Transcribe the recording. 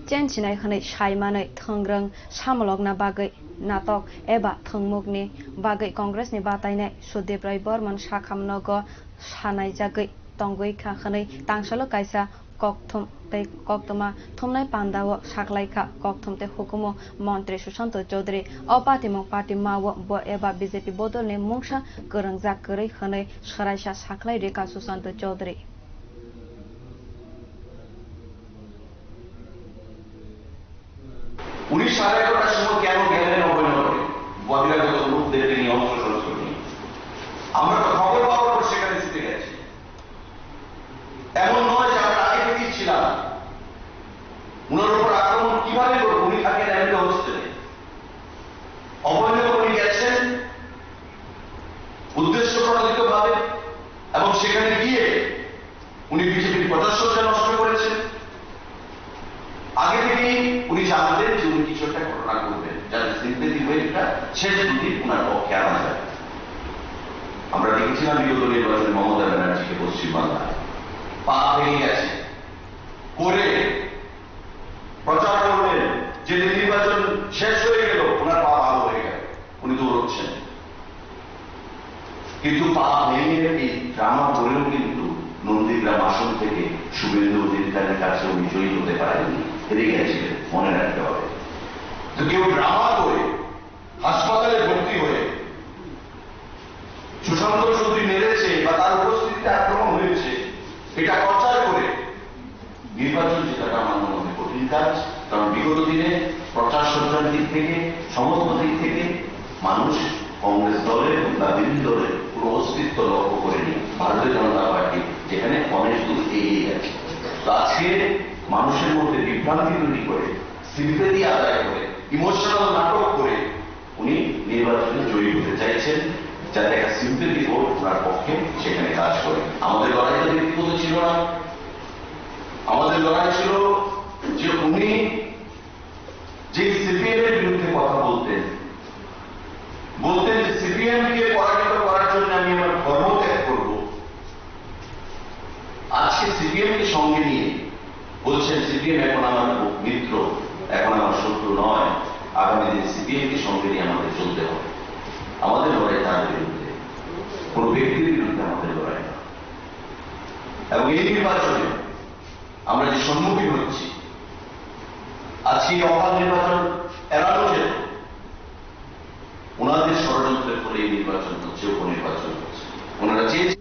चेनचिनाय हनै सायमानै थोंग्रों सामलगना बागै नाटक एबा थोंमुगनि बागै कांग्रेसनि बातायनाय सुदीप राय बर्मन साखामनग सानायजागै तंगैखा हनै तांसल कायसा ककथुम तै ककतमा थुमनाय पान्दाव साखलायखा ककथुम तै हुकुमो मंत्री सुशांत चौधरी अपातिमं पार्टी माव ब एबा बीजेपी बदलनि मुंसा गोरोंजा गोरै हनै सरायसा साखलाय रेखा सुशांत चौधरी উনি 11:30টার সময় কেন গেলেন অভয়নগরে বহিরাগত লোকদেরকে নিয়ে অস্ত্রশস্ত্র নিয়ে? আমরা তো খবর পাওয়ার পর সেখানে ছুটে গেছি। এমন নয় যে আমরা আগে থেকেই ছিলাম। উনার উপর আক্রমণ কিভাবে করবো? উনি থাকেন আমেরিকা হোস্টেলে। অভয়নগর উনি গেছেন উদ্দেশ্য প্রণোদিত ভাবে এবং সেখানে গিয়ে উনি বিজেপির প্রজাসত্তা নষ্ট করেছেন। আগে থেকেই উনি জানতেন যে উনি কিছু একটা ঘটনা করবেন যাতে সিম্পেথি ওয়েভটা শেষ দিকে উনার পক্ষে আনা যায়। আমরা দেখেছিলাম বিগত নির্বাচনে মমতা ব্যানার্জিকে পশ্চিমবাংলায় পা ভেঙে গেছে করে প্রচার করলেন যে নির্বাচন শেষ হয়ে গেল ওনার পা ভালো হয়ে গেল, উনি দৌড়চ্ছেন। কিন্তু পা ভেঙে এই ড্রামা করেও কিন্তু নন্দীগ্রাম আসন থেকে শুভেন্দু অধিকারীর কাছে উনি জয়ী হতে পারেননি, হেরে গেছিলেন, মনে রাখতে হবে। তো কেউ ড্রামা করে হাসপাতালে ভর্তি হয়ে সুশান্ত চৌধুরী মেরেছে বা তার উপস্থিতিতে আক্রমণ হয়েছে এটা প্রচার করে নির্বাচন জেতাটা আমার মনে হয় কঠিন কাজ। কারণ বিগত দিনে প্রচার সজ্জার দিক থেকে সমস্ত দিক থেকে মানুষ কংগ্রেস দলের বা বিভিন্ন দলের পুরো অস্তিত্ব লক্ষ্য করেনি। ভারতীয় জনতা পার্টি যেখানে অনেক দূর এগিয়ে গেছে। তো আজকে মানুষের মধ্যে বিভ্রান্তি তৈরি করে সিম্পেথি আদায় করে ইমোশনাল নাটক করে উনি নির্বাচনে জয়ী হতে চাইছেন যাতে একটা সিম্পেথি ভোট ওনার পক্ষে সেখানে কাজ করে। আমাদের লড়াইটা ব্যক্তিগত ছিল না, আমাদের লড়াই ছিল যে উনি যে সিপিএম এর বিরুদ্ধে কথা বলতেন যে সিপিএম কে পরাজিত করার জন্য আমি আমার ধর্ম ত্যাগ করব। আজকে সিপিএম কে সঙ্গে নিয়ে বলছেন সিপিএম এখন আমার মিত্র, এখন আমার শত্রু নয়, আগামী দিন সিপিএম কে সঙ্গে নিয়ে আমাদের চলতে হবে। আমাদের লড়াই তার বিরুদ্ধে, কোন ব্যক্তির বিরুদ্ধে আমাদের লড়াই না। এবং এই নির্বাচনে আমরা যে সম্মুখীন হচ্ছি, আজকে অকাল নির্বাচন এড়ানো যেত, ওনাদের ষড়যন্ত্রের ফলে এই নির্বাচন হচ্ছে, উপনির্বাচন হচ্ছে। ওনারা চেয়েছেন